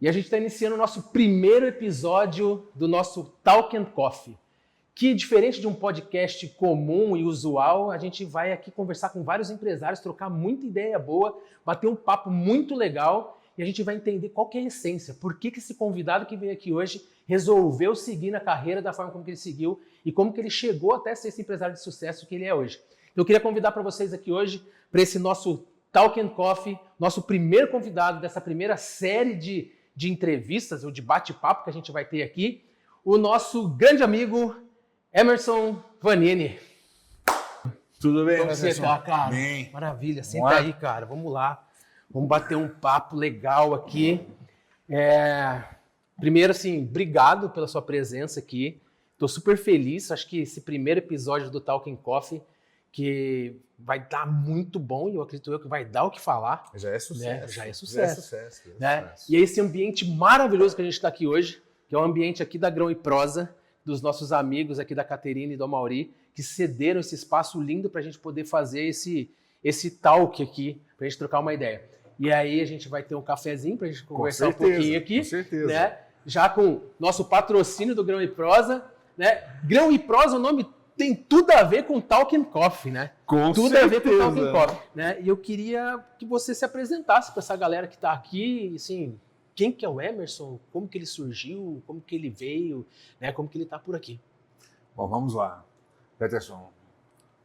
E a gente está iniciando o nosso primeiro episódio do nosso Talk and Coffee, que, diferente de um podcast comum e usual, a gente vai aqui conversar com vários empresários, trocar muita ideia boa, bater um papo muito legal e a gente vai entender qual que é a essência, por que esse convidado que veio aqui hoje resolveu seguir na carreira da forma como que ele seguiu e como que ele chegou até ser esse empresário de sucesso que ele é hoje. Então, eu queria convidar para vocês aqui hoje, para esse nosso Talk and Coffee, nosso primeiro convidado dessa primeira série de entrevistas ou de bate-papo que a gente vai ter aqui, o nosso grande amigo Emerson Vanini. Tudo bem, Como você tá, cara? Bem. Maravilha, senta aí, cara. Vamos lá. Vamos bater um papo legal aqui. Primeiro, assim, obrigado pela sua presença aqui. Estou super feliz. Acho que esse primeiro episódio do Talk and Coffee que vai dar muito bom e eu acredito que vai dar o que falar. Já é sucesso. Né? Já é sucesso. Já é sucesso. Né? E é esse ambiente maravilhoso que a gente está aqui hoje, que é o ambiente aqui da Grão e Prosa, dos nossos amigos aqui da Caterina e do Amaury, que cederam esse espaço lindo para a gente poder fazer esse talk aqui, para a gente trocar uma ideia. E aí a gente vai ter um cafezinho para a gente conversar um pouquinho aqui. Com certeza. Né? Já com nosso patrocínio do Grão e Prosa. Né? Grão e Prosa, o nome tem tudo a ver com Talk and Coffee, né? Com tudo certeza. a ver com Talk and Coffee. Né? E eu queria que você se apresentasse para essa galera que está aqui, assim, quem que é o Emerson, como que ele surgiu, como que ele veio, né? Como que ele está por aqui. Bom, vamos lá. Peterson,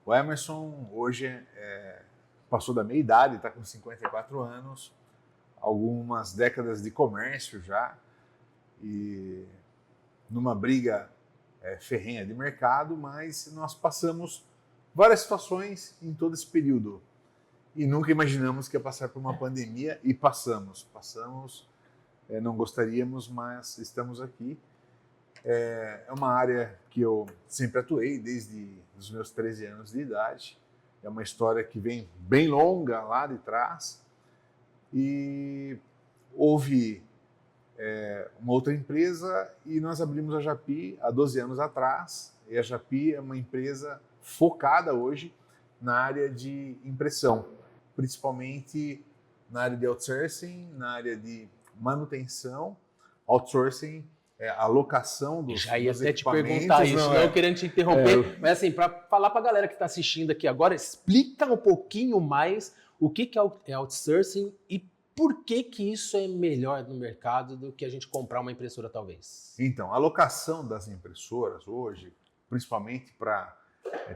o Emerson hoje passou da meia idade, está com 54 anos, algumas décadas de comércio já, e numa briga ferrenha de mercado, mas nós passamos várias situações em todo esse período e nunca imaginamos que ia passar por uma pandemia e passamos, não gostaríamos, mas estamos aqui. É uma área que eu sempre atuei desde os meus 13 anos de idade, é uma história que vem bem longa lá de trás e houve uma outra empresa e nós abrimos a Japy há 12 anos atrás. E a Japy é uma empresa focada hoje na área de impressão, principalmente na área de outsourcing, na área de manutenção, outsourcing, alocação dos Já ia dos até te equipamentos. perguntar isso, não querendo te interromper, mas assim, para falar para a galera que está assistindo aqui agora, explica um pouquinho mais o que é outsourcing e por que isso é melhor no mercado do que a gente comprar uma impressora, talvez? Então, a alocação das impressoras hoje, principalmente para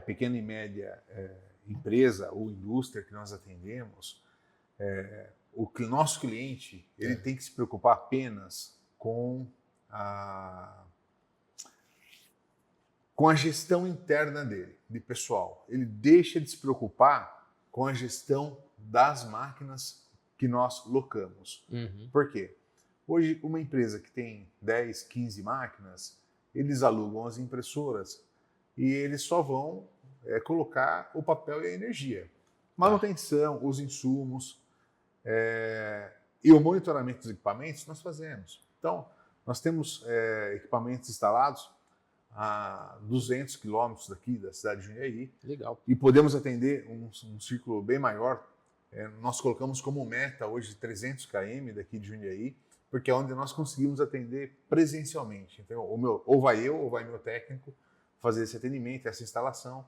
pequena e média empresa ou indústria que nós atendemos, o nosso cliente ele tem que se preocupar apenas com a gestão interna dele, de pessoal. Ele deixa de se preocupar com a gestão das máquinas que nós locamos. Por quê? Hoje, uma empresa que tem 10, 15 máquinas, eles alugam as impressoras e eles só vão colocar o papel e a energia. Manutenção, os insumos e o monitoramento dos equipamentos nós fazemos. Então, nós temos equipamentos instalados a 200 quilômetros daqui da cidade de Jundiaí. Legal. E podemos atender um círculo bem maior. Nós colocamos como meta hoje 300 km daqui de Jundiaí, porque é onde nós conseguimos atender presencialmente. Então, ou vai meu técnico fazer esse atendimento, essa instalação.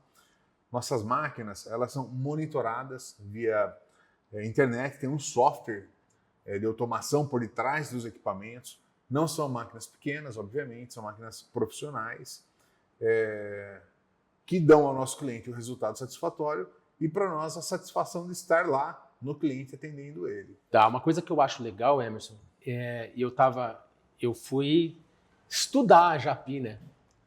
Nossas máquinas, elas são monitoradas via internet, tem um software de automação por detrás dos equipamentos. Não são máquinas pequenas, obviamente, são máquinas profissionais que dão ao nosso cliente um resultado satisfatório e para nós a satisfação de estar lá no cliente atendendo ele. Tá, uma coisa que eu acho legal, Emerson, eu fui estudar a Japy, né?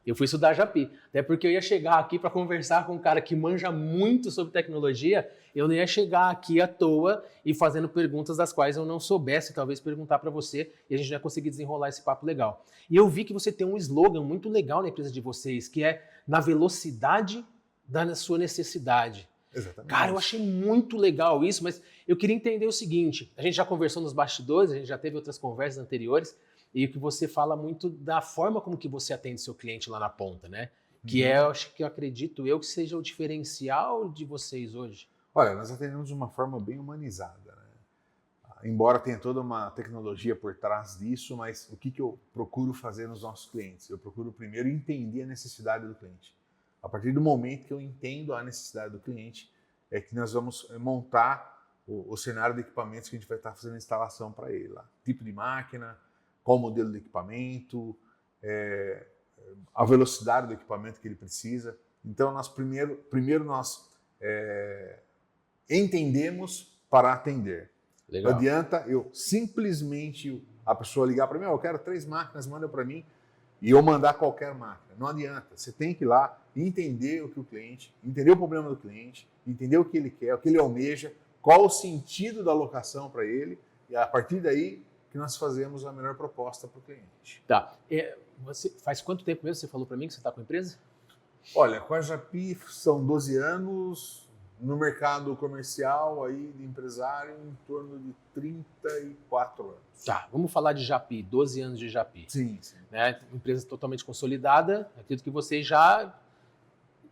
Eu fui estudar a Japy, até porque eu ia chegar aqui para conversar com um cara que manja muito sobre tecnologia, eu não ia chegar aqui à toa e fazendo perguntas das quais eu não soubesse, talvez perguntar para você, e a gente já conseguir desenrolar esse papo legal. E eu vi que você tem um slogan muito legal na empresa de vocês, que é na velocidade da sua necessidade. Exatamente. Cara, eu achei muito legal isso, mas eu queria entender o seguinte, a gente já conversou nos bastidores, a gente já teve outras conversas anteriores, e que você fala muito da forma como que você atende seu cliente lá na ponta, né? Que eu acredito que seja o diferencial de vocês hoje. Olha, nós atendemos de uma forma bem humanizada, né? embora tenha toda uma tecnologia por trás disso, mas o que eu procuro fazer nos nossos clientes? Eu procuro primeiro entender a necessidade do cliente. A partir do momento que eu entendo a necessidade do cliente, é que nós vamos montar o cenário de equipamentos que a gente vai estar fazendo a instalação para ele lá. Tipo de máquina, qual o modelo de equipamento, a velocidade do equipamento que ele precisa. Então, nós primeiro nós entendemos para atender. Legal. Não adianta eu simplesmente a pessoa ligar para mim, eu quero 3 máquinas, manda para mim, e eu mandar qualquer máquina. Não adianta. Você tem que ir lá entender o que o cliente, entender o problema do cliente, entender o que ele quer, o que ele almeja, qual o sentido da alocação para ele, e a partir daí que nós fazemos a melhor proposta para o cliente. Tá. Você faz quanto tempo mesmo você falou para mim que você está com a empresa? Olha, com a Japy são 12 anos, no mercado comercial aí de empresário em torno de 34 anos. Tá, vamos falar de Japy, 12 anos de Japy. Sim. Né? Empresa totalmente consolidada, acredito que você já...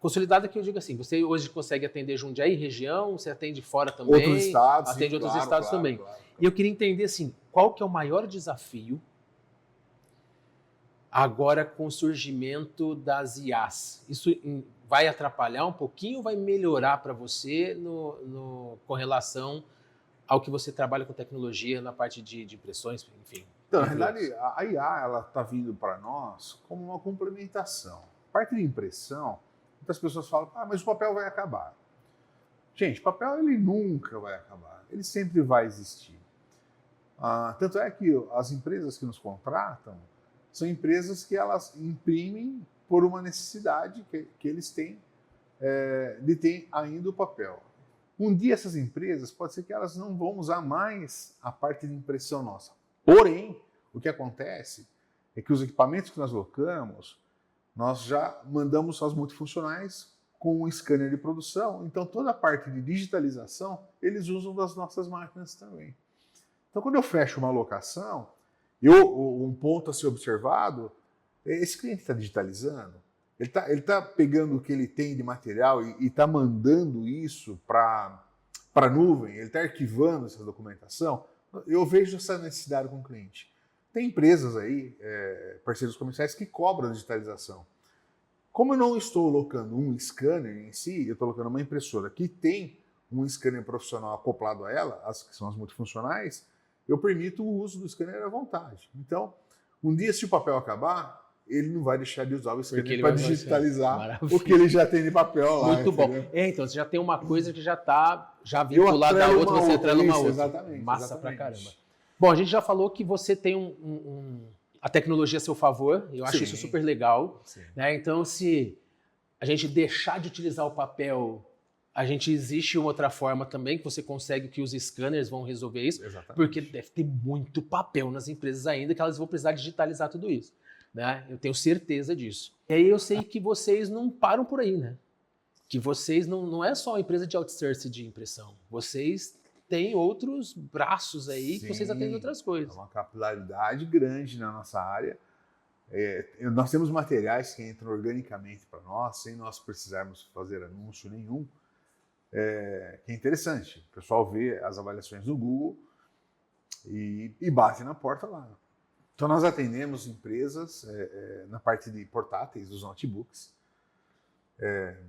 Consolidada que eu digo assim, você hoje consegue atender Jundiaí, região, você atende fora também, outros estados, atende sim, outros claro, estados claro, também. claro. E eu queria entender assim, qual que é o maior desafio agora com o surgimento das IAs? Isso vai atrapalhar um pouquinho ou vai melhorar para você com relação ao que você trabalha com tecnologia na parte de impressões, enfim? Então, na realidade, a IA ela está vindo para nós como uma complementação. Parte de impressão, muitas pessoas falam, mas o papel vai acabar. Gente, o papel ele nunca vai acabar, ele sempre vai existir. Tanto é que as empresas que nos contratam são empresas que elas imprimem por uma necessidade que eles têm de ter ainda o papel. Um dia essas empresas, pode ser que elas não vão usar mais a parte de impressão nossa. Porém, o que acontece é que os equipamentos que nós locamos, nós já mandamos as multifuncionais com um scanner de produção. Então, toda a parte de digitalização, eles usam das nossas máquinas também. Então, quando eu fecho uma locação, um ponto a ser observado, esse cliente está digitalizando, ele tá pegando o que ele tem de material e está mandando isso para a nuvem, ele está arquivando essa documentação. Eu vejo essa necessidade com o cliente. Tem empresas aí, parceiros comerciais, que cobram a digitalização. Como eu não estou locando um scanner em si, eu estou locando uma impressora que tem um scanner profissional acoplado a ela, que são as multifuncionais, eu permito o uso do scanner à vontade. Então, um dia, se o papel acabar, ele não vai deixar de usar o scanner para digitalizar o que ele já tem de papel lá. Muito bom. Então, você já tem uma coisa que já está vinculada à outra, você atrela uma outra. Exatamente. Massa pra caramba. Bom, a gente já falou que você tem a tecnologia a seu favor, eu acho isso super legal. Né? Então, se a gente deixar de utilizar o papel, existe uma outra forma também que você consegue que os scanners vão resolver isso, Exatamente. Porque deve ter muito papel nas empresas ainda que elas vão precisar digitalizar tudo isso. Né? Eu tenho certeza disso. E aí eu sei que vocês não param por aí, né? Que vocês não é só uma empresa de outsourcing de impressão, vocês têm outros braços aí que vocês atendem outras coisas. É uma capilaridade grande na nossa área. Nós temos materiais que entram organicamente para nós, sem nós precisarmos fazer anúncio nenhum, que é interessante. O pessoal vê as avaliações no Google e bate na porta lá. Então nós atendemos empresas na parte de portáteis, dos notebooks,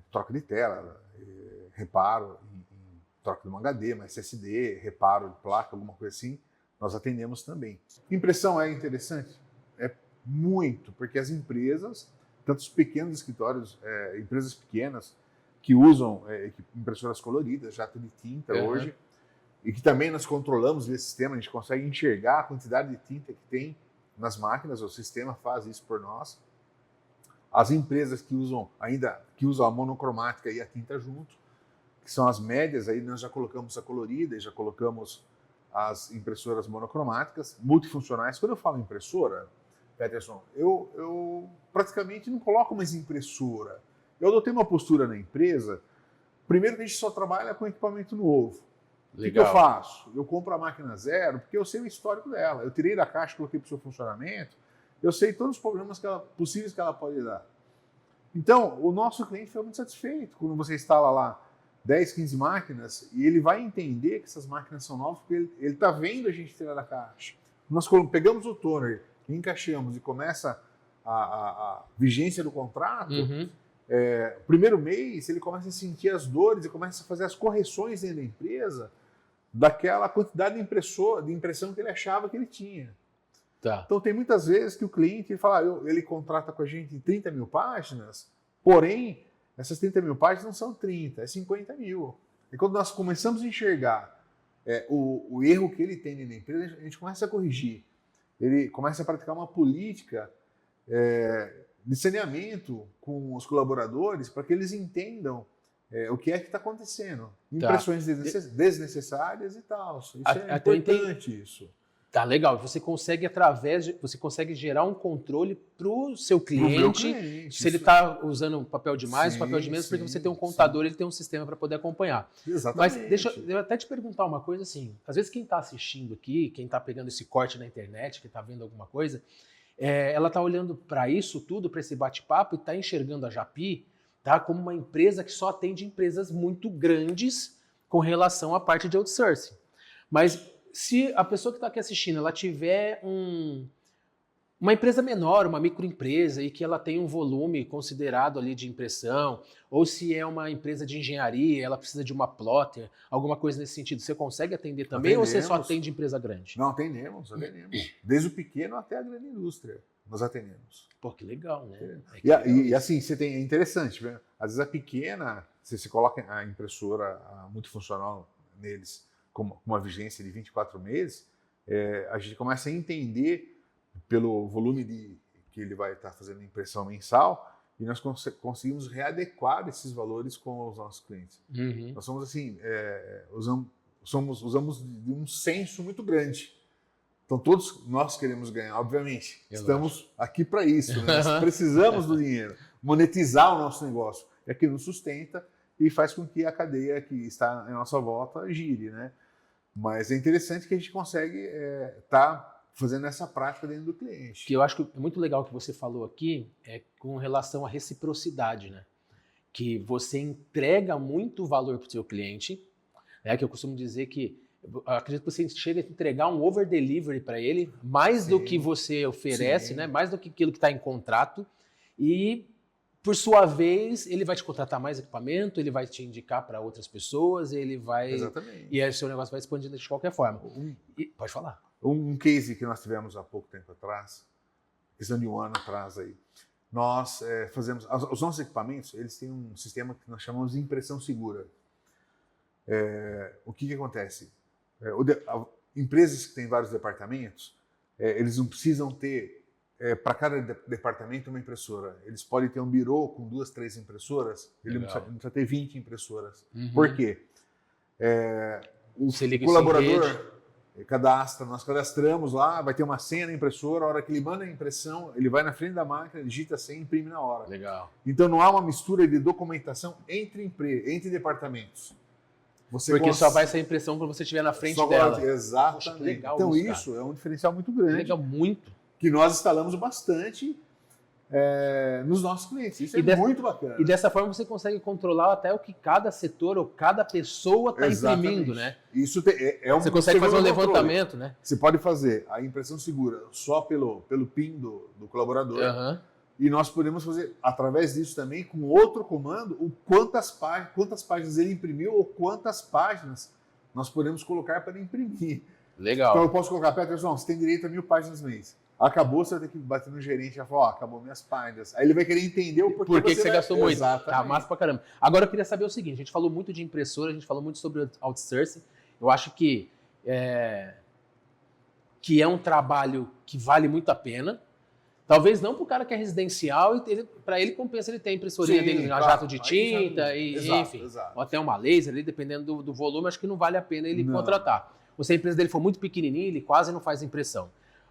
troca de tela, reparo em troca de um HD, uma SSD, reparo de placa, alguma coisa assim, nós atendemos também. Impressão é interessante? É muito, porque as empresas, tanto os pequenos escritórios, empresas pequenas, que usam impressoras coloridas, jato de tinta hoje, e que também nós controlamos via sistema, a gente consegue enxergar a quantidade de tinta que tem nas máquinas, o sistema faz isso por nós. As empresas que usam a monocromática e a tinta junto, que são as médias, aí nós já colocamos a colorida e já colocamos as impressoras monocromáticas, multifuncionais. Quando eu falo impressora, Peterson, eu praticamente não coloco mais impressora. Eu adotei uma postura na empresa, primeiro que a gente só trabalha com equipamento novo. Legal. O que eu faço? Eu compro a máquina zero, porque eu sei o histórico dela. Eu tirei da caixa, coloquei para o seu funcionamento, eu sei todos os problemas possíveis que ela pode dar. Então, o nosso cliente foi muito satisfeito quando você instala lá 10, 15 máquinas, e ele vai entender que essas máquinas são novas, porque ele está vendo a gente tirar da caixa. Nós pegamos o toner, encaixamos e começa a vigência do contrato, primeiro mês ele começa a sentir as dores e começa a fazer as correções dentro da empresa daquela quantidade de impressão que ele achava que ele tinha. Tá. Então tem muitas vezes que o cliente fala, ele contrata com a gente 30 mil páginas, porém essas 30 mil páginas não são 30, é 50 mil. E quando nós começamos a enxergar o erro que ele tem na empresa, a gente começa a corrigir. Ele começa a praticar uma política de saneamento com os colaboradores para que eles entendam o que é que está acontecendo. Impressões desnecessárias e tal. Isso é importante, isso. Tá, legal. Você consegue você consegue gerar um controle para o seu cliente, se ele está usando papel de mais, papel de menos, porque você tem um contador, ele tem um sistema para poder acompanhar. Exatamente. Mas deixa eu até te perguntar uma coisa assim, às vezes quem está assistindo aqui, quem está pegando esse corte na internet, que está vendo alguma coisa, ela está olhando para isso tudo, para esse bate-papo e está enxergando a Japy, tá, como uma empresa que só atende empresas muito grandes com relação à parte de outsourcing. Mas se a pessoa que está aqui assistindo, ela tiver uma empresa menor, uma microempresa, e que ela tem um volume considerado ali de impressão, ou se é uma empresa de engenharia, ela precisa de uma plotter, alguma coisa nesse sentido, você consegue atender também ou você só atende empresa grande? Não, atendemos. Desde o pequeno até a grande indústria, nós atendemos. Pô, que legal, né? E assim, é interessante, né? Às vezes a pequena, você coloca a impressora multifuncional neles, com uma vigência de 24 meses, a gente começa a entender pelo volume que ele vai estar fazendo impressão mensal e nós conseguimos readequar esses valores com os nossos clientes. Nós somos assim, usamos de um senso muito grande. Então todos nós queremos ganhar, obviamente. Estamos aqui para isso, né? Nós precisamos do dinheiro, monetizar o nosso negócio. É que nos sustenta e faz com que a cadeia que está em nossa volta gire, né? Mas é interessante que a gente consegue estar fazendo essa prática dentro do cliente. Que eu acho que é muito legal que você falou aqui com relação à reciprocidade, né? Que você entrega muito valor para o seu cliente, né? Que eu costumo dizer que acredito que você chega a entregar um over delivery para ele, mais do que você oferece, né? Mais do que aquilo que está em contrato, e por sua vez, ele vai te contratar mais equipamento, ele vai te indicar para outras pessoas, ele vai... Exatamente. E aí o seu negócio vai expandindo de qualquer forma. Pode falar. Um case que nós tivemos há pouco tempo atrás, questão de um ano atrás aí, nós fazemos... Os nossos equipamentos, eles têm um sistema que nós chamamos de impressão segura. O que acontece? Empresas que têm vários departamentos, eles não precisam ter para cada departamento uma impressora. Eles podem ter um birô com 2, 3 impressoras, ele não precisa ter 20 impressoras. Por quê? O colaborador cadastra, nós cadastramos lá, vai ter uma senha na impressora, a hora que ele manda a impressão, ele vai na frente da máquina, digita a senha e imprime na hora. Legal. Então não há uma mistura de documentação entre departamentos. Porque só vai ser impressão quando você estiver na frente dela. Exatamente. Poxa, legal, então isso é um diferencial muito grande. Legal, muito. Que nós instalamos bastante nos nossos clientes. Isso muito bacana. E dessa forma você consegue controlar até o que cada setor ou cada pessoa está imprimindo, né? Isso você consegue fazer um levantamento, né? Você pode fazer a impressão segura só pelo PIN do colaborador. E nós podemos fazer, através disso também, com outro comando, quantas páginas ele imprimiu ou quantas páginas nós podemos colocar para imprimir. Legal. Então eu posso colocar, Peterson, você tem direito a 1000 páginas mês. Acabou, você vai ter que bater no gerente e falar, acabou minhas páginas. Aí ele vai querer entender o porquê Por que você gastou muito. Exatamente. Tá massa pra caramba. Agora eu queria saber o seguinte, a gente falou muito de impressora, a gente falou muito sobre outsourcing. Eu acho que é um trabalho que vale muito a pena. Talvez não para o cara que é residencial, para ele compensa ele ter a impressorinha dele na jato de tinta, enfim, ou até uma laser, ali, dependendo do volume, acho que não vale a pena ele contratar. Ou se a empresa dele for muito pequenininha, ele quase não faz impressão.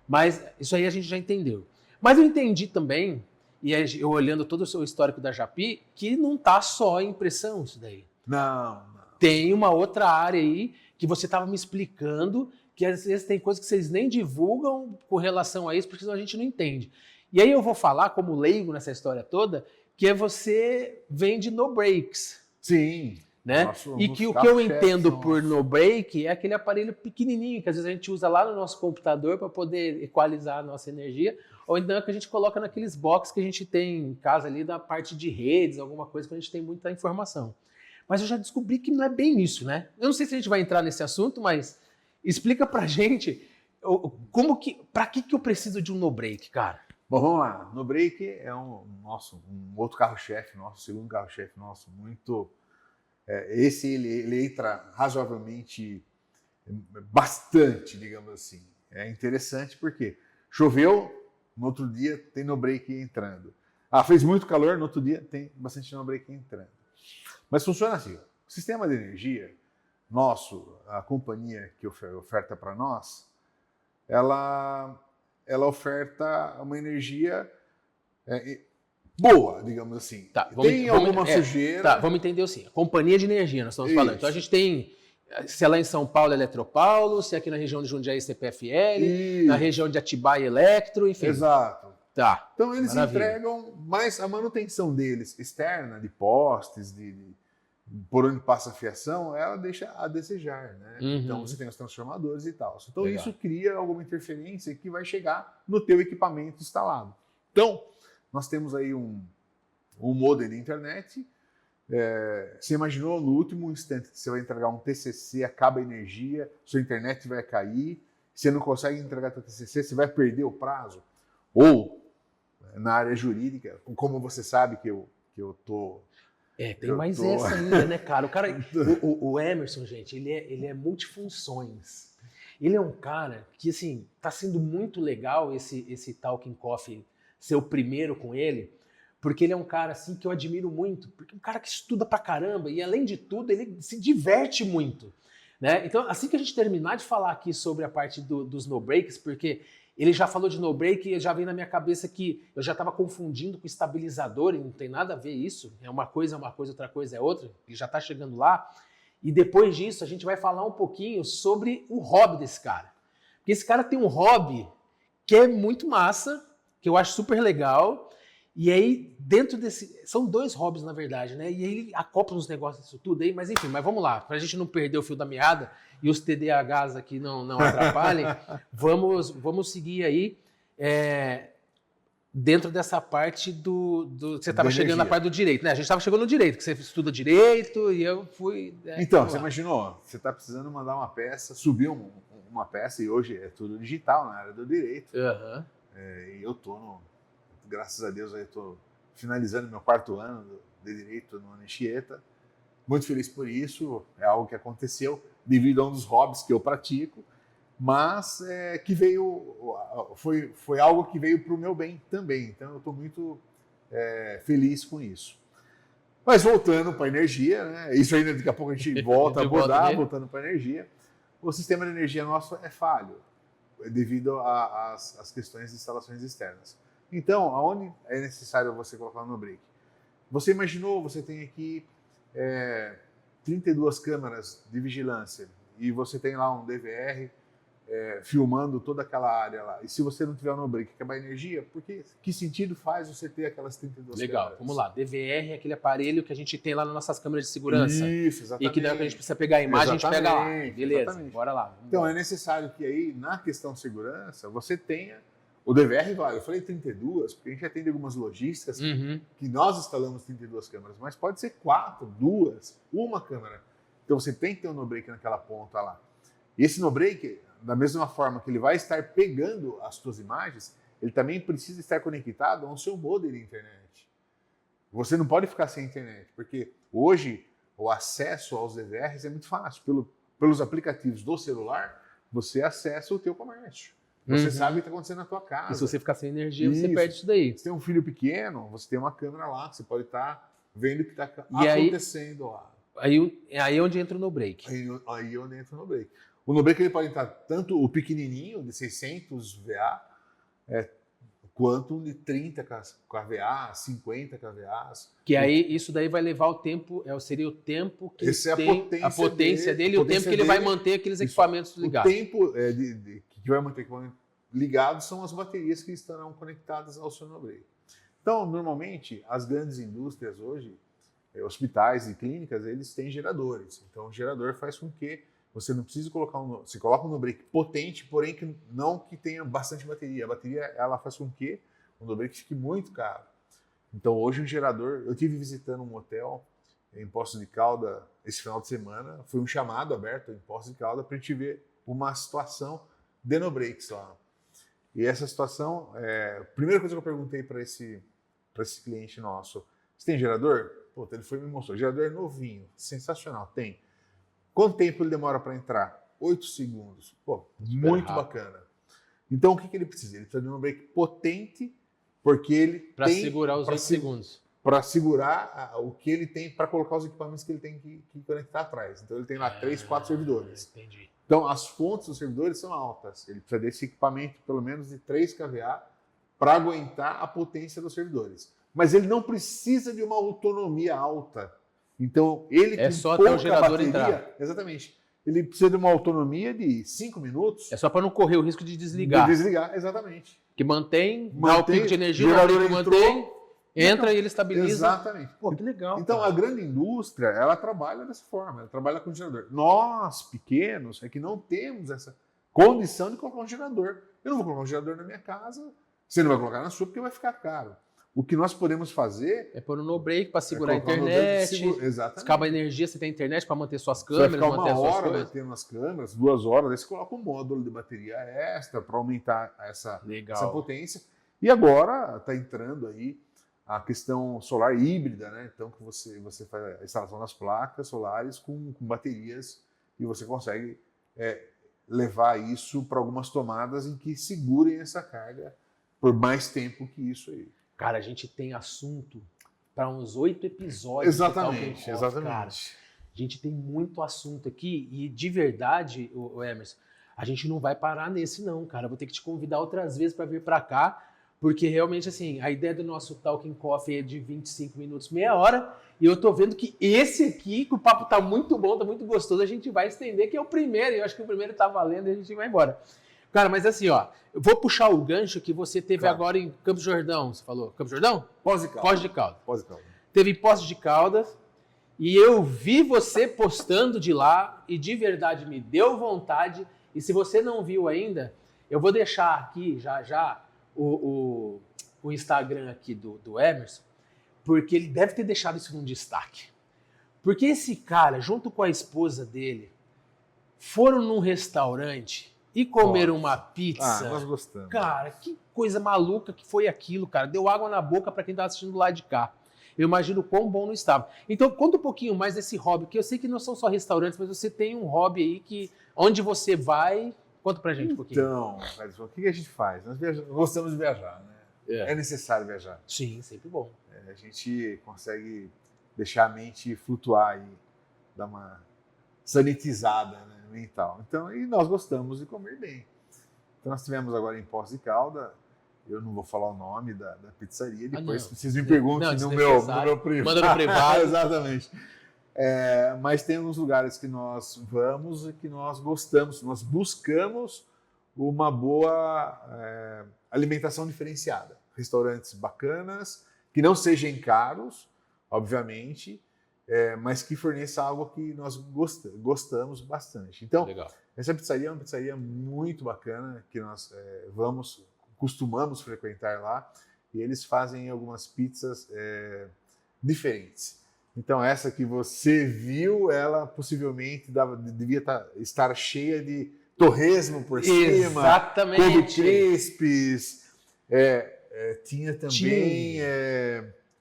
Mas isso aí a gente já entendeu. Mas eu entendi também, e eu olhando todo o seu histórico da Japy, que não está só em impressão isso daí. Não. Tem uma outra área aí que você estava me explicando, que às vezes tem coisas que vocês nem divulgam com relação a isso, porque senão a gente não entende. E aí eu vou falar, como leigo nessa história toda, que você vende no breaks. Sim. né? Nosso, E que o que eu entendo por no break é aquele aparelho pequenininho que às vezes a gente usa lá no nosso computador para poder equalizar a nossa energia, ou então é que a gente coloca naqueles boxes que a gente tem em casa ali da parte de redes, alguma coisa que a gente tem muita informação. Mas eu já descobri que não é bem isso, né? Eu não sei se a gente vai entrar nesse assunto, mas explica pra gente para que eu preciso de um no break, cara? Bom, vamos lá. No break é um outro carro-chefe nosso, segundo carro-chefe nosso, muito. Esse ele entra razoavelmente, bastante, digamos assim. É interessante porque choveu, no outro dia tem no break entrando. Fez muito calor, no outro dia tem bastante no break entrando. Mas funciona assim: o sistema de energia nosso, a companhia que oferta para nós, ela oferta uma energia boa, digamos assim. Tá, tem alguma sujeira. Tá, vamos entender assim. Companhia de energia, nós estamos falando. Então a gente tem, se é lá em São Paulo, Eletropaulo, se é aqui na região de Jundiaí, CPFL, na região de Atibaia, Electro, enfim. Exato. Tá. Então eles entregam, mas a manutenção deles externa, de postes, por onde passa a fiação, ela deixa a desejar, né? Então você tem os transformadores e tal. Então isso cria alguma interferência que vai chegar no teu equipamento instalado. Então, nós temos aí um modem de internet. Você imaginou no último instante que você vai entregar um TCC, acaba a energia, sua internet vai cair, você não consegue entregar seu TCC, você vai perder o prazo? Ou, na área jurídica, como você sabe que eu tô... Tem mais essa ainda, né, cara? O Emerson, gente, ele é multifunções. Ele é um cara que, assim, tá sendo muito legal esse Talking Coffee ser o primeiro com ele, porque ele é um cara, assim, que eu admiro muito, porque é um cara que estuda pra caramba e, além de tudo, ele se diverte muito, né? Então, assim que a gente terminar de falar aqui sobre a parte dos no-breaks, porque ele já falou de no-break e já veio na minha cabeça que eu já estava confundindo com estabilizador e não tem nada a ver isso. É uma coisa, outra coisa é outra, e já está chegando lá. E depois disso a gente vai falar um pouquinho sobre o hobby desse cara. Porque esse cara tem um hobby que é muito massa, que eu acho super legal. E aí, dentro desse... São dois hobbies, na verdade, né? E aí ele acopla uns negócios disso tudo aí, mas enfim, mas vamos lá. Pra gente não perder o fio da meada e os TDAHs aqui não atrapalhem, vamos seguir aí dentro dessa parte do você estava chegando na parte do direito, né? A gente estava chegando no direito, que você estuda direito e eu fui... Então, você imaginou, você está precisando mandar uma peça, subir uma peça, e hoje é tudo digital na área do direito. E eu tô graças a Deus, eu estou finalizando meu 4º ano de Direito no Anchieta. Muito feliz por isso, é algo que aconteceu devido a um dos hobbies que eu pratico, mas que foi algo que veio para o meu bem também. Então eu estou muito feliz com isso. Mas voltando para a energia, né? Isso ainda daqui a pouco a gente volta a abordar, voltando para a energia. O sistema de energia nosso é falho, devido às questões de instalações externas. Então, aonde é necessário você colocar no break? Você imaginou, você tem aqui 32 câmeras de vigilância e você tem lá um DVR filmando toda aquela área lá. E se você não tiver no break, acabar a energia, que sentido faz você ter aquelas 32 Legal, câmeras? Vamos lá. DVR é aquele aparelho que a gente tem lá nas nossas câmeras de segurança. Isso, exatamente. E que daí que a gente precisa pegar a imagem, a gente pega lá. Beleza, exatamente. Bora lá. Então, é necessário que aí, na questão de segurança, você tenha o DVR, vale. Eu falei 32, porque a gente atende algumas logísticas que nós instalamos 32 câmeras, mas pode ser 4, 2, uma câmera. Então você tem que ter um no-break naquela ponta lá. E esse no-break, da mesma forma que ele vai estar pegando as suas imagens, ele também precisa estar conectado ao seu modem de internet. Você não pode ficar sem internet, porque hoje o acesso aos DVRs é muito fácil. Pelos aplicativos do celular, você acessa o teu comércio. Você sabe o que está acontecendo na tua casa. E se você ficar sem energia, você perde isso daí. Se tem um filho pequeno, você tem uma câmera lá, que você pode estar vendo o que está acontecendo lá. Aí é onde entra o no-break. Aí é onde entra o no-break. O no-break ele pode entrar tanto o pequenininho, de 600 VA, quanto de 30 kVA, 50 kVA. Que aí isso daí vai levar o tempo, seria o tempo que tem a potência dele e o tempo que ele vai manter aqueles equipamentos ligados. O tempo que vai manter o equipamento ligado são as baterias que estarão conectadas ao seu no-break. Então, normalmente, as grandes indústrias hoje, hospitais e clínicas, eles têm geradores. Então, o gerador faz com que você não precise colocar você coloca um no-break potente, porém que não que tenha bastante bateria. A bateria, ela faz com que o no-break fique muito caro. Então, hoje um gerador... Eu estive visitando um hotel em Poços de Caldas esse final de semana. Foi um chamado aberto em Poços de Caldas para a gente ver uma situação de no-breaks lá. E essa situação... a primeira coisa que eu perguntei para esse cliente nosso, você tem gerador? Pô, ele foi e me mostrou. Gerador novinho, sensacional, tem. Quanto tempo ele demora para entrar? 8 segundos. Pô, muito bacana. Então, o que ele precisa? Ele precisa de um no-break potente, porque ele para segurar os 8 segundos. Para segurar o que ele tem, para colocar os equipamentos que ele tem que conectar atrás. Então, ele tem lá 3, 4 servidores. Entendi. Então, as fontes dos servidores são altas. Ele precisa desse equipamento, pelo menos de 3 kVA, para aguentar a potência dos servidores. Mas ele não precisa de uma autonomia alta. Então, ele é só até o gerador entrar. Exatamente. Ele precisa de uma autonomia de 5 minutos. É só para não correr o risco de desligar. De desligar, exatamente. Que mantém dá o pico de energia, gerador mantém, entra e ele estabiliza. Exatamente. Pô, que legal. Então, cara. a grande indústria, ela trabalha dessa forma, ela trabalha com gerador. Nós, pequenos, é que não temos essa condição de colocar um gerador. Eu não vou colocar um gerador na minha casa, você não vai colocar na sua porque vai ficar caro. O que nós podemos fazer... é pôr um no-break para segurar a internet. Exatamente. Acaba a energia, você tem internet para manter suas câmeras, manter as suas coisas. Uma hora tendo as câmeras, 2 horas, aí você coloca um módulo de bateria extra para aumentar essa potência. E agora está entrando aí a questão solar híbrida, né? Então, que você faz a instalação das placas solares com baterias e você consegue levar isso para algumas tomadas em que segurem essa carga por mais tempo que isso aí. Cara, a gente tem assunto para uns 8 episódios. Exatamente. Cara. A gente tem muito assunto aqui e, de verdade, o Emerson, a gente não vai parar nesse não, cara. Eu vou ter que te convidar outras vezes para vir para cá, porque realmente, assim, a ideia do nosso Talking Coffee é de 25 minutos, meia hora, e eu tô vendo que esse aqui, que o papo tá muito bom, tá muito gostoso, a gente vai estender, que é o primeiro, e eu acho que o primeiro tá valendo e a gente vai embora. Cara, mas assim, ó, eu vou puxar o gancho que você teve agora em Campos do Jordão, você falou? Campos do Jordão? Poços de Caldas. Teve em Poços de Caldas, e eu vi você postando de lá, e de verdade me deu vontade, e se você não viu ainda, eu vou deixar aqui já o Instagram aqui do Emerson, porque ele deve ter deixado isso num destaque. Porque esse cara, junto com a esposa dele, foram num restaurante e comeram uma pizza. Nós gostamos. Cara, que coisa maluca que foi aquilo, cara. Deu água na boca para quem estava assistindo do lado de cá. Eu imagino o quão bom não estava. Então, conta um pouquinho mais desse hobby, que eu sei que não são só restaurantes, mas você tem um hobby aí que, onde você vai... Conta pra gente um pouquinho. Então, o que a gente faz? Nós gostamos de viajar, né? É necessário viajar. Sim, sempre bom. A gente consegue deixar a mente flutuar e dar uma sanitizada, né, mental. Então, e nós gostamos de comer bem. Então, nós tivemos agora em Poços de Caldas, eu não vou falar o nome da pizzaria, depois vocês me perguntem no meu privado. Manda no privado. Exatamente. Mas tem alguns lugares que nós vamos e que nós gostamos, nós buscamos uma boa alimentação diferenciada. Restaurantes bacanas, que não sejam caros, obviamente, mas que forneça algo que nós gostamos bastante. Então, essa pizzaria é uma pizzaria muito bacana, que nós costumamos frequentar lá, e eles fazem algumas pizzas diferentes. Então, essa que você viu, ela possivelmente devia estar cheia de torresmo por cima. Exatamente. Couve crispes. Tinha também...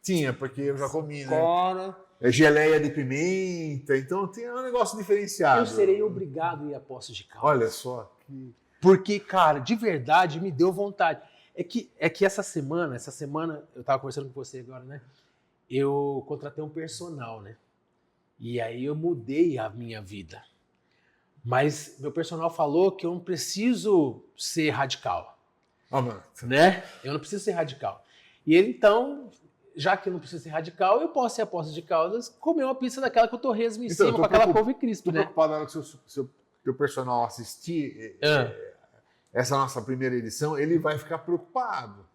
Tinha, porque eu já comi, né? Geleia de pimenta. Então, tem um negócio diferenciado. Eu serei obrigado a ir a Poços de Caldas. Olha só. Porque, cara, de verdade, me deu vontade. É que essa semana, eu tava conversando com você agora, né? Eu contratei um personal, né? E aí eu mudei a minha vida. Mas meu personal falou que eu não preciso ser radical. Né? Eu não preciso ser radical. E ele, então, já que eu não preciso ser radical, eu posso ir a Poços de Caldas comer uma pizza daquela com o torresmo em cima, com aquela couve crisp, né? Tô preocupado na hora que o seu personal assistir. essa nossa primeira edição, ele vai ficar preocupado.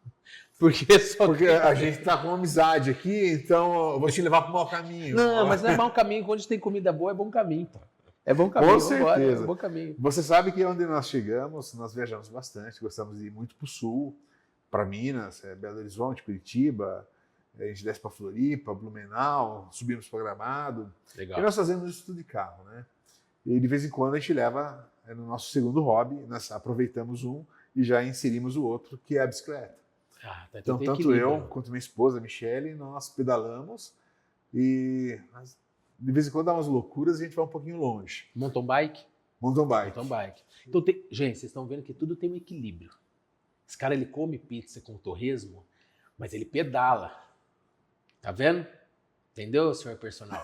Porque a gente tá com amizade aqui, então eu vou te levar para o mau caminho. Não, mas não é mau caminho. Quando tem comida boa, é bom caminho, pô. É bom caminho. Com certeza. É bom caminho. Você sabe que onde nós chegamos, nós viajamos bastante, gostamos de ir muito para o sul, para Minas, Belo Horizonte, Curitiba, a gente desce para Floripa, Blumenau, subimos para Gramado. Legal. E nós fazemos isso tudo de carro, né? E de vez em quando a gente leva, no nosso segundo hobby, nós aproveitamos um e já inserimos o outro, que é a bicicleta. Tá, então, tanto eu quanto minha esposa, Michele, nós pedalamos e de vez em quando dá umas loucuras e a gente vai um pouquinho longe. Mountain bike? Mountain bike. Mountain bike. Então, gente, vocês estão vendo que tudo tem um equilíbrio. Esse cara, ele come pizza com torresmo, mas ele pedala. Tá vendo? Entendeu, senhor personal?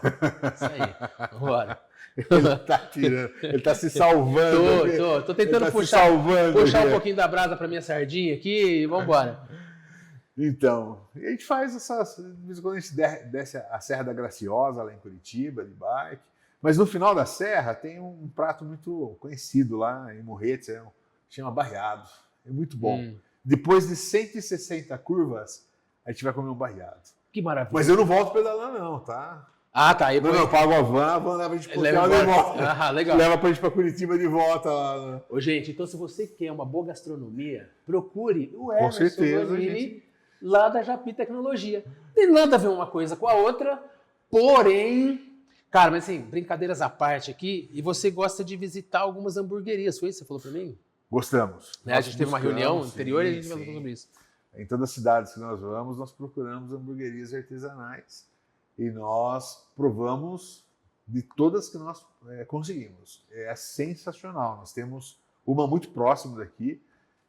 Isso aí. Vambora. Ele tá tirando, ele tá se salvando. Tô tentando puxar um pouquinho da brasa pra minha sardinha aqui e vambora. Então, a gente faz essas. De vez em quando a gente desce a Serra da Graciosa, lá em Curitiba, de bike. Mas no final da serra tem um prato muito conhecido lá em Morretes, chama barreado. É muito bom. Depois de 160 curvas, a gente vai comer um barreado. Que maravilha. Mas eu não volto pedalando, não, tá? Ah, tá. Não, eu pago a van leva a gente pro hotel de volta. Ah, legal. Leva pra gente pra Curitiba de volta lá. Né? Ô, gente, então se você quer uma boa gastronomia, procure o Emerson Com certeza, Bonini, lá da Japi Tecnologia. Tem nada a ver uma coisa com a outra, porém... Cara, mas assim, brincadeiras à parte aqui, e você gosta de visitar algumas hamburguerias, foi isso que você falou pra mim? Gostamos. Né? A gente teve uma reunião anterior e a gente falou sobre isso. Em todas as cidades que nós vamos, nós procuramos hamburguerias artesanais e nós provamos de todas que nós conseguimos. É sensacional. Nós temos uma muito próxima daqui.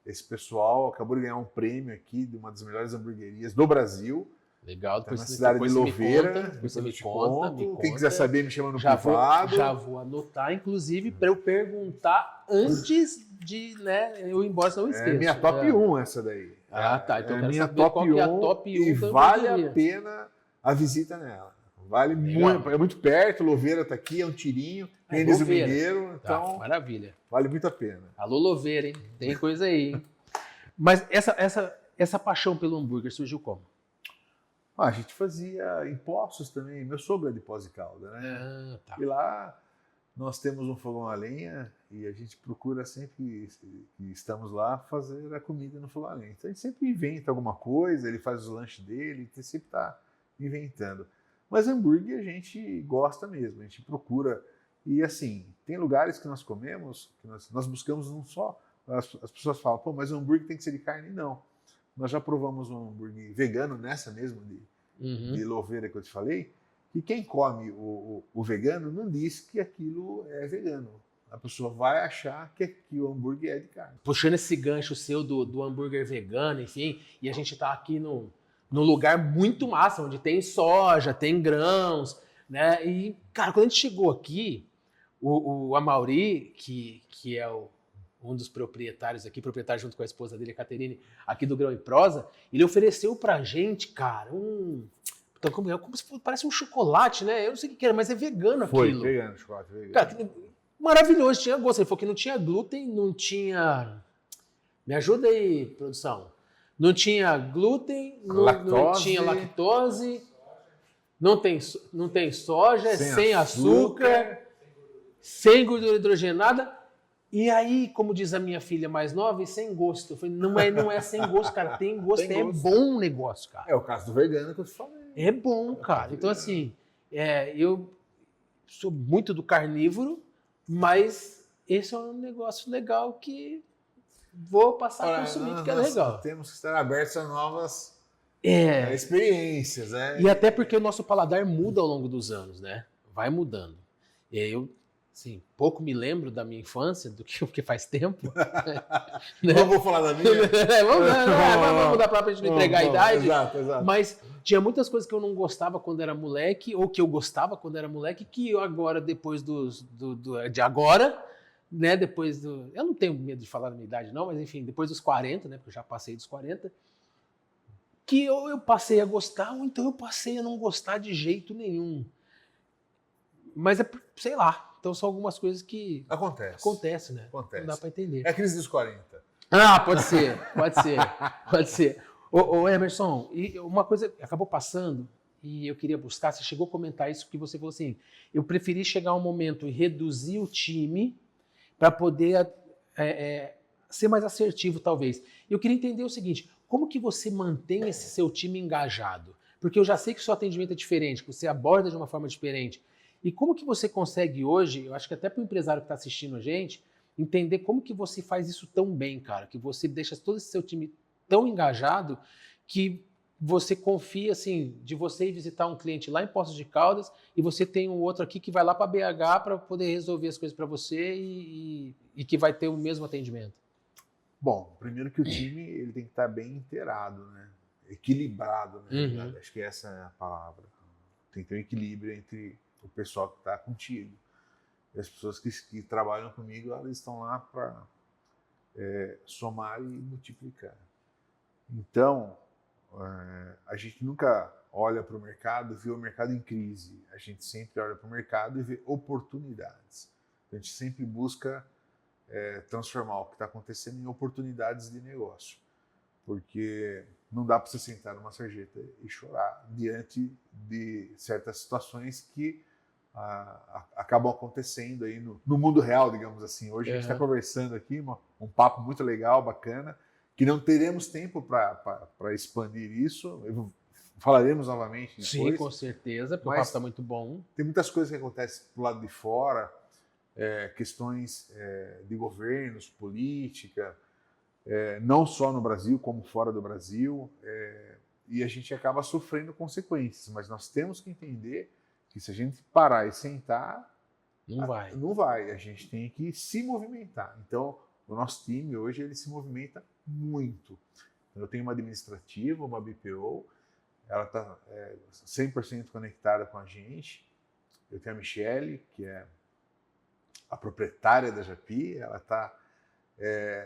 Esse pessoal acabou de ganhar um prêmio aqui de uma das melhores hamburguerias do Brasil. Legal, depois na cidade de Louveira. Depois você me conta. Quem quiser saber, me chama no privado. Já vou anotar, inclusive, para eu perguntar antes de eu ir embora, senão eu esqueço. É minha top 1 essa daí. Ah, tá. Então é eu quero minha saber top qual 1 que é a top 1 e da vale hamburgueria. a pena a visita nela. Vale Legal. muito, é muito perto, Louveira tá aqui, é um tirinho, quem diz o mineiro, então maravilha. Vale muito a pena. Alô, Louveira, hein? Tem coisa aí, hein? Mas essa paixão pelo hambúrguer surgiu como? A gente fazia em Poços também, meu sogro é de Poços de Caldas, né? Ah, tá. E lá nós temos um fogão a lenha e a gente procura sempre que estamos lá fazer a comida no fogão a lenha. Então a gente sempre inventa alguma coisa, ele faz os lanches dele, ele sempre está inventando. Mas hambúrguer a gente gosta mesmo, a gente procura. E assim, tem lugares que nós comemos, que nós buscamos não só... As pessoas falam, pô, mas o hambúrguer tem que ser de carne? Não. Nós já provamos um hambúrguer vegano nessa mesmo de Louveira que eu te falei, e quem come o vegano não diz que aquilo é vegano. A pessoa vai achar que o hambúrguer é de carne. Puxando esse gancho seu do hambúrguer vegano, enfim, e a gente tá aqui num lugar muito massa, onde tem soja, tem grãos, né? E, cara, quando a gente chegou aqui, o Amaury, que é um dos proprietários aqui, proprietário junto com a esposa dele, a Caterine, aqui do Grão e Prosa, ele ofereceu pra gente, cara, então, como se fosse, parece um chocolate, né? Eu não sei o que era, mas é vegano aquilo. Foi, vegano, chocolate vegano. Cara, maravilhoso, tinha gosto. Ele falou que não tinha glúten, não tinha... Me ajuda aí, produção. Não tinha glúten, não tinha lactose, não tem soja, sem açúcar, sem gordura hidrogenada. E aí, como diz a minha filha mais nova, e sem gosto. Eu falei, não é sem gosto, cara. Tem gosto, é bom o negócio, cara. É o caso do vegano que eu te falei. É bom, cara. Então, assim, eu sou muito do carnívoro, mas esse é um negócio legal que vou passar a consumir, porque é legal. Temos que estar abertos a novas experiências, né? E até porque o nosso paladar muda ao longo dos anos, né? Vai mudando. E aí sim, pouco me lembro da minha infância, do que porque faz tempo. Né? Não vou falar da minha. Vamos mudar pra gente não entregar a idade. Exato. Mas tinha muitas coisas que eu não gostava quando era moleque, ou que eu gostava quando era moleque, que eu agora, depois de agora, né, eu não tenho medo de falar da minha idade não, mas enfim, depois dos 40, né, porque eu já passei dos 40, que eu passei a gostar, ou então eu passei a não gostar de jeito nenhum. Mas sei lá. Então são algumas coisas que acontece, né? Acontece. Não dá pra entender. É a crise dos 40. Ah, pode ser, pode ser, pode ser. Ô Emerson, e uma coisa acabou passando e eu queria buscar, você chegou a comentar isso, que você falou assim, eu preferi chegar a um momento e reduzir o time para poder ser mais assertivo, talvez. Eu queria entender o seguinte, como que você mantém esse seu time engajado? Porque eu já sei que o seu atendimento é diferente, que você aborda de uma forma diferente. E como que você consegue hoje, eu acho que até para o empresário que está assistindo a gente, entender como que você faz isso tão bem, cara, que você deixa todo esse seu time tão engajado que você confia, assim, de você ir visitar um cliente lá em Poços de Caldas e você tem um outro aqui que vai lá para BH para poder resolver as coisas para você e que vai ter o mesmo atendimento. Bom, primeiro que o time ele tem que estar bem inteirado, né? Equilibrado, na realidade. Acho que essa é a palavra. Tem que ter um equilíbrio entre o pessoal que está contigo. E as pessoas que trabalham comigo, elas estão lá para somar e multiplicar. Então, a gente nunca olha para o mercado e vê o mercado em crise. A gente sempre olha para o mercado e vê oportunidades. A gente sempre busca transformar o que está acontecendo em oportunidades de negócio. Porque não dá para você sentar numa sarjeta e chorar diante de certas situações que acabam acontecendo aí no mundo real, digamos assim. Hoje a gente está conversando aqui, um papo muito legal, bacana, que não teremos tempo para expandir isso. Falaremos novamente depois. Sim, com certeza, porque o papo está muito bom. Tem muitas coisas que acontecem do lado de fora, questões de governos, política, não só no Brasil, como fora do Brasil, e a gente acaba sofrendo consequências. Mas nós temos que entender que se a gente parar e sentar, não vai. A gente tem que se movimentar. Então, o nosso time hoje ele se movimenta muito. Eu tenho uma administrativa, uma BPO, ela está 100% conectada com a gente. Eu tenho a Michele, que é a proprietária da Japi, ela está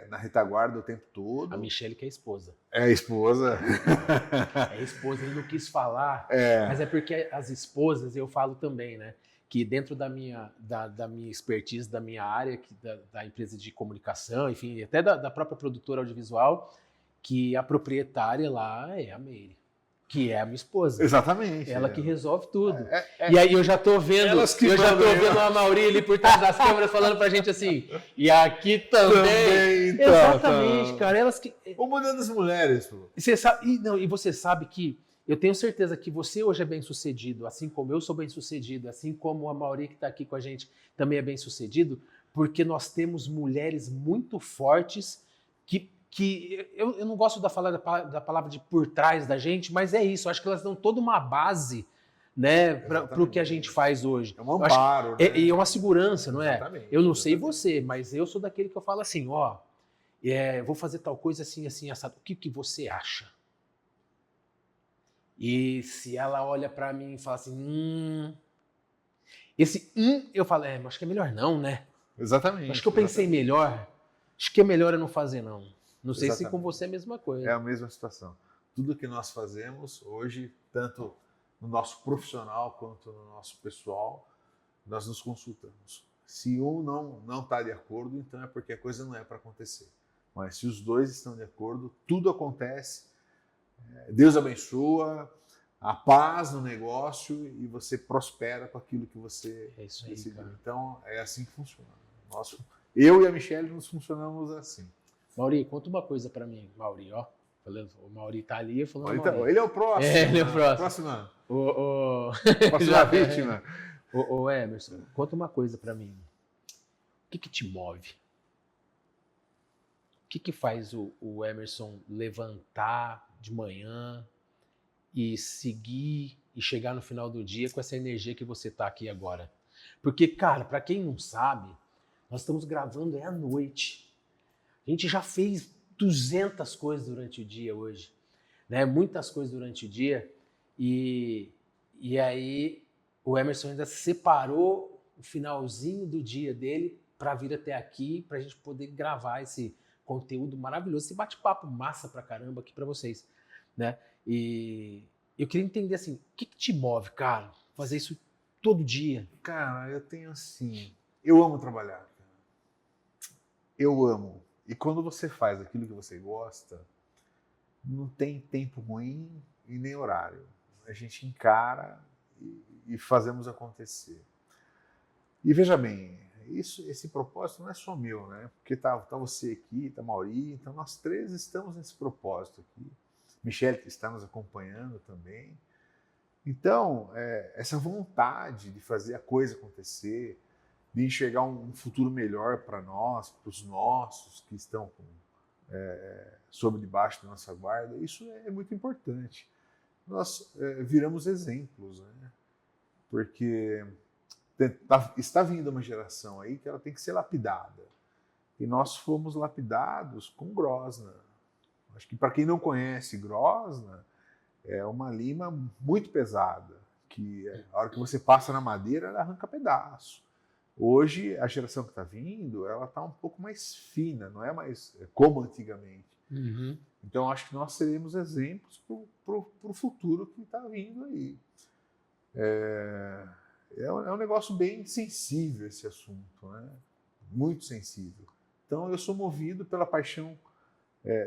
na retaguarda o tempo todo. A Michele que é a esposa. É a esposa. É a esposa, ele não quis falar, mas é porque as esposas, eu falo também, né? Que dentro da minha expertise, da minha área, da empresa de comunicação, enfim, até da própria produtora audiovisual, que a proprietária lá é a Meire, que é a minha esposa. Exatamente. Ela que resolve tudo. E aí eu já tô vendo, a Mauri ali por trás das câmeras falando pra gente assim, e aqui também. Então, exatamente, cara. Elas que... O mundo das mulheres, pô. E você sabe que eu tenho certeza que você hoje é bem-sucedido, assim como eu sou bem-sucedido, assim como a Mauri que está aqui com a gente também é bem-sucedido, porque nós temos mulheres muito fortes que eu não gosto da palavra de por trás da gente, mas é isso. Eu acho que elas dão toda uma base, né, para o que a gente faz hoje. É um amparo. Né? É uma segurança, não é? Exatamente. Eu não sei você, mas eu sou daquele que eu falo assim, ó, vou fazer tal coisa assim, assim, assado. O que você acha? E se ela olha pra mim e fala assim, eu falo, acho que é melhor não, né? Exatamente. Acho que eu pensei melhor. Acho que é melhor eu não fazer, não. Não sei se com você é a mesma coisa. É a mesma situação. Tudo que nós fazemos hoje, tanto no nosso profissional quanto no nosso pessoal, nós nos consultamos. Se um não está de acordo, então é porque a coisa não é para acontecer. Mas se os dois estão de acordo, tudo acontece. Deus abençoa, a paz no negócio e você prospera com aquilo que você decidiu. Então, é assim que funciona. Eu e a Michele nos funcionamos assim. Mauri, conta uma coisa para mim. Mauri, ó. O Mauri tá ali falando. Então, ele é o próximo. Ele é o próximo. Próxima vítima. Ô Emerson, conta uma coisa para mim. O que te move? O que faz o Emerson levantar de manhã e seguir e chegar no final do dia com essa energia que você tá aqui agora? Porque, cara, para quem não sabe, nós estamos gravando à noite. A gente já fez 200 coisas durante o dia hoje, né? Muitas coisas durante o dia. E aí o Emerson ainda separou o finalzinho do dia dele para vir até aqui, para a gente poder gravar esse conteúdo maravilhoso, esse bate-papo massa pra caramba aqui pra vocês, né? E eu queria entender assim, o que te move, cara, fazer isso todo dia? Cara, eu tenho assim, eu amo trabalhar, cara. Eu amo. E quando você faz aquilo que você gosta, não tem tempo ruim e nem horário. A gente encara e fazemos acontecer. E veja bem, esse propósito não é só meu, né? Porque tá você aqui, tá Mauri, então nós três estamos nesse propósito aqui. Michele está nos acompanhando também. Então, essa vontade de fazer a coisa acontecer, de enxergar um futuro melhor para nós, para os nossos que estão sob debaixo da nossa guarda, isso é muito importante. Nós viramos exemplos, né? Porque está vindo uma geração aí que ela tem que ser lapidada. E nós fomos lapidados com Grosna. Acho que para quem não conhece Grosna, é uma lima muito pesada, que a hora que você passa na madeira, ela arranca pedaço. Hoje, a geração que está vindo, ela está um pouco mais fina, não é mais como antigamente. Uhum. Então, acho que nós seremos exemplos para o futuro que está vindo aí. É um negócio bem sensível esse assunto, né? Muito sensível. Então, eu sou movido pela paixão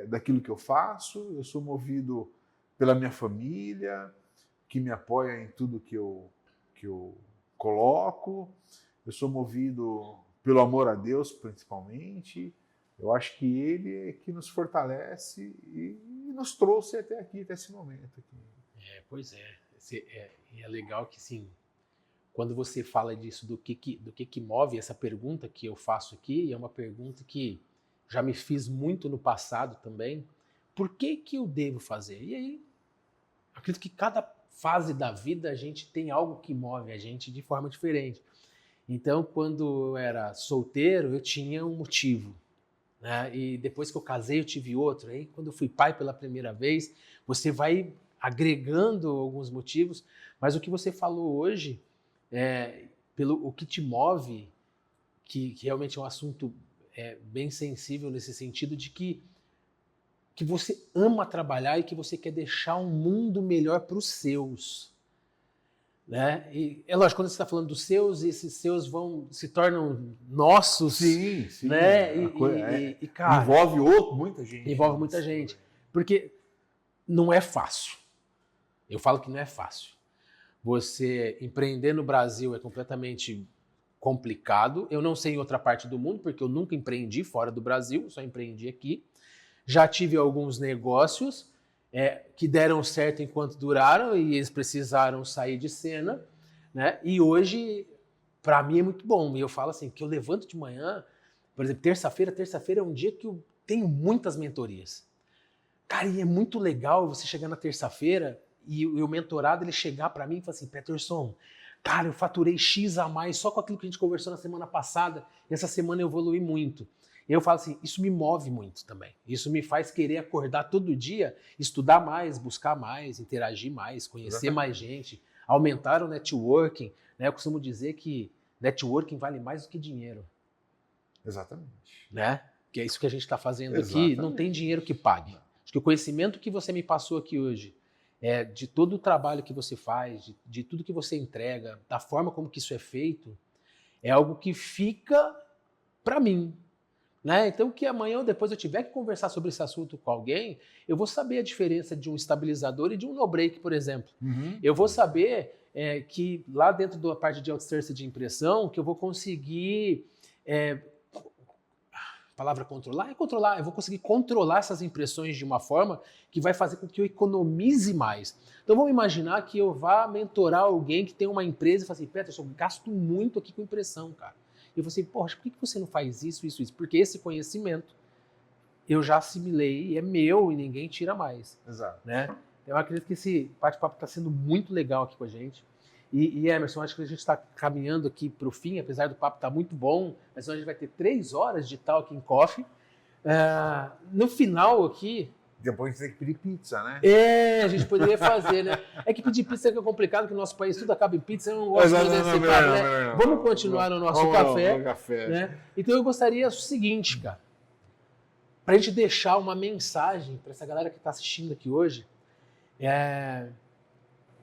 daquilo que eu faço, eu sou movido pela minha família, que me apoia em tudo que eu coloco. Eu sou movido pelo amor a Deus, principalmente. Eu acho que Ele é que nos fortalece e nos trouxe até aqui, até esse momento aqui. Pois é. É legal que, sim, quando você fala disso, do que move essa pergunta que eu faço aqui, é uma pergunta que já me fiz muito no passado também. Por que eu devo fazer? E aí, acredito que cada fase da vida a gente tem algo que move a gente de forma diferente. Então, quando eu era solteiro, eu tinha um motivo, né? E depois que eu casei, eu tive outro. Aí, quando eu fui pai pela primeira vez, você vai agregando alguns motivos, mas o que você falou hoje, o que te move, que realmente é um assunto bem sensível nesse sentido de que você ama trabalhar e que você quer deixar um mundo melhor para os seus. Né? E é lógico, quando você está falando dos seus, esses seus se tornam nossos. Sim, sim. Né? E cara, envolve muita gente. Envolve muita gente. Porque não é fácil. Eu falo que não é fácil. Você empreender no Brasil é completamente complicado. Eu não sei em outra parte do mundo, porque eu nunca empreendi fora do Brasil, só empreendi aqui. Já tive alguns negócios que deram certo enquanto duraram e eles precisaram sair de cena, né? E hoje, para mim, é muito bom. E eu falo assim, que eu levanto de manhã, por exemplo, terça-feira é um dia que eu tenho muitas mentorias. Cara, e é muito legal você chegar na terça-feira e o mentorado ele chegar para mim e falar assim, Peterson, cara, eu faturei X a mais só com aquilo que a gente conversou na semana passada e essa semana eu evolui muito. E eu falo assim, isso me move muito também. Isso me faz querer acordar todo dia, estudar mais, buscar mais, interagir mais, conhecer mais gente, aumentar o networking. Né? Eu costumo dizer que networking vale mais do que dinheiro. Exatamente. Né? Que é isso que a gente está fazendo aqui, não tem dinheiro que pague. Acho que o conhecimento que você me passou aqui hoje, de todo o trabalho que você faz, de tudo que você entrega, da forma como que isso é feito, é algo que fica para mim. Né? Então, que amanhã ou depois eu tiver que conversar sobre esse assunto com alguém, eu vou saber a diferença de um estabilizador e de um no-break, por exemplo. Uhum. Eu vou saber que lá dentro da parte de outsourcing de impressão, que eu vou conseguir... a palavra controlar é controlar. Eu vou conseguir controlar essas impressões de uma forma que vai fazer com que eu economize mais. Então, vamos imaginar que eu vá mentorar alguém que tem uma empresa e fala assim, Peterson, eu gasto muito aqui com impressão, cara. E eu falei assim, poxa, por que você não faz isso? Porque esse conhecimento eu já assimilei e é meu e ninguém tira mais. Exato. Né? Eu acredito que esse bate-papo está sendo muito legal aqui com a gente. E Emerson, acho que a gente está caminhando aqui para o fim, apesar do papo estar muito bom, mas a gente vai ter 3 horas de Talking Coffee. No final aqui... Depois a gente tem que pedir pizza, né? A gente poderia fazer, né? É que pedir pizza é complicado, porque no nosso país tudo acaba em pizza, eu não gosto desse papo, né? Vamos continuar no nosso café. Né? Então eu gostaria o seguinte, cara, para a gente deixar uma mensagem para essa galera que está assistindo aqui hoje,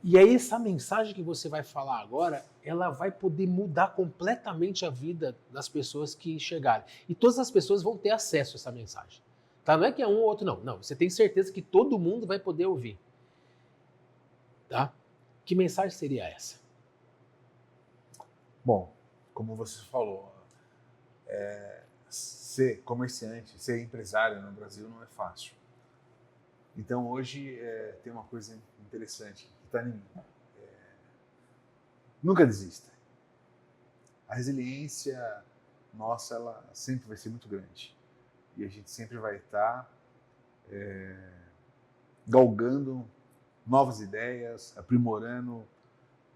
E aí essa mensagem que você vai falar agora, ela vai poder mudar completamente a vida das pessoas que chegarem. E todas as pessoas vão ter acesso a essa mensagem. Tá? Não é que é um ou outro, não. Não, você tem certeza que todo mundo vai poder ouvir. Tá? Que mensagem seria essa? Bom, como você falou, ser comerciante, ser empresário no Brasil não é fácil. Então hoje tem uma coisa interessante que está em mim. Nunca desista. A resiliência nossa, ela sempre vai ser muito grande. E a gente sempre vai estar galgando novas ideias, aprimorando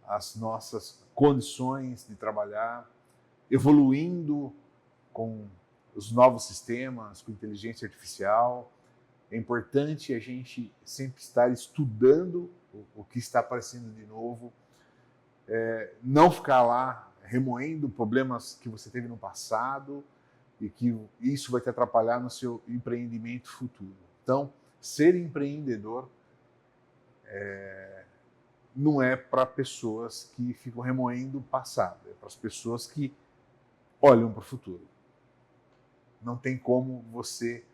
as nossas condições de trabalhar, evoluindo com os novos sistemas, com inteligência artificial. É importante a gente sempre estar estudando o que está aparecendo de novo, não ficar lá remoendo problemas que você teve no passado e que isso vai te atrapalhar no seu empreendimento futuro. Então, ser empreendedor não é para pessoas que ficam remoendo o passado, é para as pessoas que olham para o futuro. Não tem como você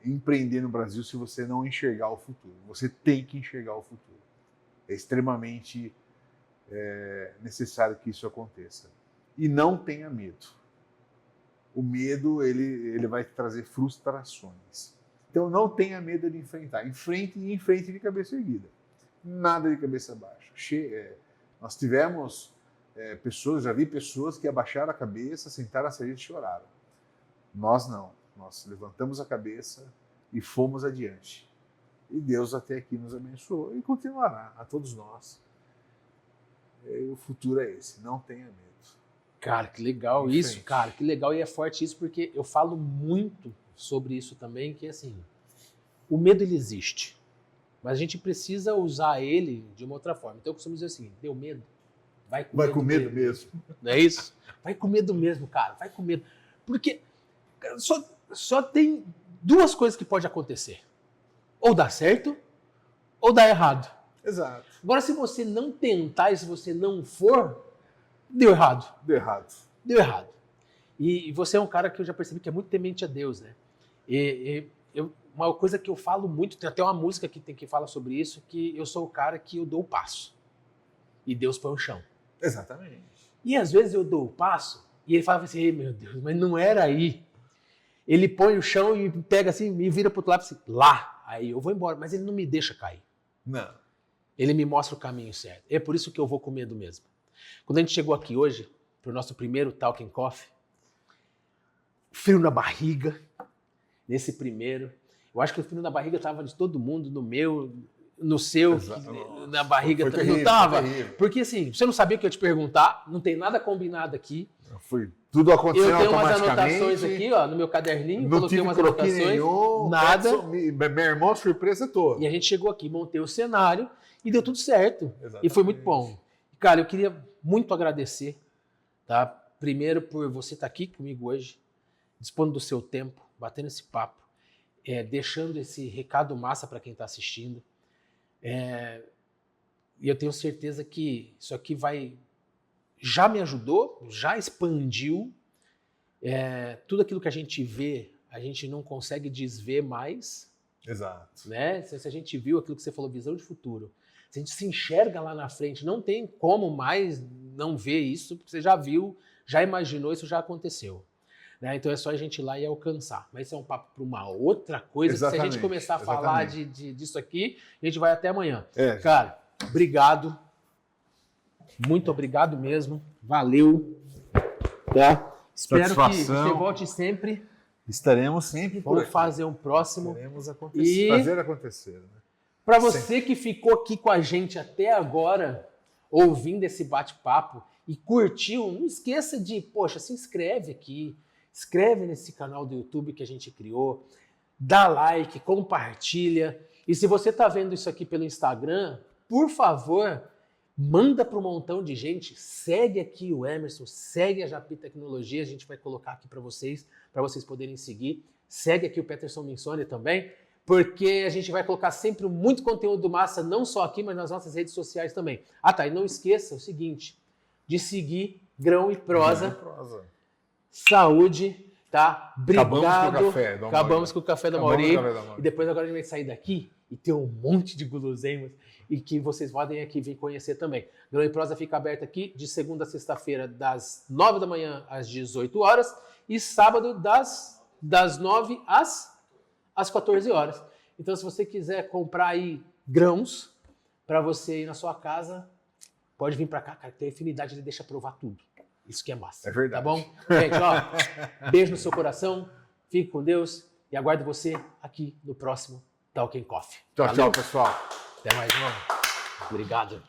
empreender no Brasil se você não enxergar o futuro. Você tem que enxergar o futuro. É extremamente necessário que isso aconteça. E não tenha medo. O medo ele vai te trazer frustrações. Então não tenha medo de enfrentar. Enfrente e enfrente de cabeça erguida. Nada de cabeça baixa. Nós tivemos pessoas, já vi pessoas que abaixaram a cabeça, sentaram a sair e choraram. Nós não. Nós levantamos a cabeça e fomos adiante. E Deus até aqui nos abençoou e continuará a todos nós. E o futuro é esse, não tenha medo. Cara, que legal isso, cara, que legal. E é forte isso porque eu falo muito sobre isso também, que assim, o medo ele existe, mas a gente precisa usar ele de uma outra forma. Então eu costumo dizer assim, deu medo? Vai com medo mesmo. Não é isso? Vai com medo mesmo, cara, vai com medo. Porque só tem duas coisas que pode acontecer. Ou dá certo, ou dá errado. Exato. Agora, se você não tentar e se você não for, deu errado. Deu errado. Deu errado. E você é um cara que eu já percebi que é muito temente a Deus, né? Uma coisa que eu falo muito, tem até uma música que fala sobre isso, que eu sou o cara que eu dou o passo. E Deus põe o chão. Exatamente. E às vezes eu dou o passo e ele fala assim, meu Deus, mas não era aí. Ele põe o chão e pega assim, me vira pro outro lado assim, lá. Aí eu vou embora, mas ele não me deixa cair. Não. Ele me mostra o caminho certo. É por isso que eu vou com medo mesmo. Quando a gente chegou aqui hoje, pro nosso primeiro Talking Coffee, frio na barriga, nesse primeiro. Eu acho que o frio na barriga estava de todo mundo, no meu, no seu, na barriga foi terrível, não estava. terrível. Porque assim, você não sabia o que eu ia te perguntar, não tem nada combinado aqui. Foi tudo acontecendo eu tenho umas automaticamente. anotações aqui, ó, no meu caderninho, não coloquei tive umas croquis anotações, nenhum, nada. Meu irmão, surpresa toda. E a gente chegou aqui, montei o cenário e deu tudo certo. Exatamente. E foi muito bom. Cara, eu queria muito agradecer, tá? Primeiro por você estar aqui comigo hoje, dispondo do seu tempo, batendo esse papo, deixando esse recado massa para quem está assistindo. E eu tenho certeza que isso aqui já me ajudou, já expandiu. Tudo aquilo que a gente vê, a gente não consegue desver mais. Exato. Né? Se a gente viu aquilo que você falou, visão de futuro, se a gente se enxerga lá na frente, não tem como mais não ver isso, porque você já viu, já imaginou, isso já aconteceu. Né? Então é só a gente ir lá e alcançar. Mas isso é um papo para uma outra coisa. Exatamente. Se a gente começar a falar disso aqui, a gente vai até amanhã. É. Cara, obrigado. Muito obrigado mesmo. Valeu. Tá? Espero que você volte sempre. Estaremos sempre por Vamos aqui. fazer um próximo. Queremos fazer acontecer. Né? Para você que ficou aqui com a gente até agora, ouvindo esse bate-papo e curtiu, não esqueça de, poxa, se inscreve aqui, inscreve nesse canal do YouTube que a gente criou, dá like, compartilha. E se você está vendo isso aqui pelo Instagram, por favor, manda para um montão de gente, segue aqui o Emerson, segue a Japy Tecnologia, a gente vai colocar aqui para vocês poderem seguir. Segue aqui o Peterson Minsoni também. porque a gente vai colocar sempre muito conteúdo massa, não só aqui, mas nas nossas redes sociais também. Ah, tá, e não esqueça o seguinte, de seguir Grão e Prosa. Saúde, tá? Obrigado. Acabamos com o café da Mauri. E depois agora a gente vai sair daqui e ter um monte de guloseimas e que vocês podem aqui vir conhecer também. Grão e Prosa fica aberto aqui de segunda a sexta-feira, das 9 da manhã às 18 horas e sábado das 9 às 14 horas. Então, se você quiser comprar aí grãos para você ir na sua casa, pode vir para cá, cara, que tem afinidade, ele deixa provar tudo. Isso que é massa. É verdade. Tá bom? Gente, ó, beijo no seu coração, fique com Deus e aguardo você aqui no próximo Talking Coffee. Tchau, tchau, pessoal. Até mais, irmão. Obrigado.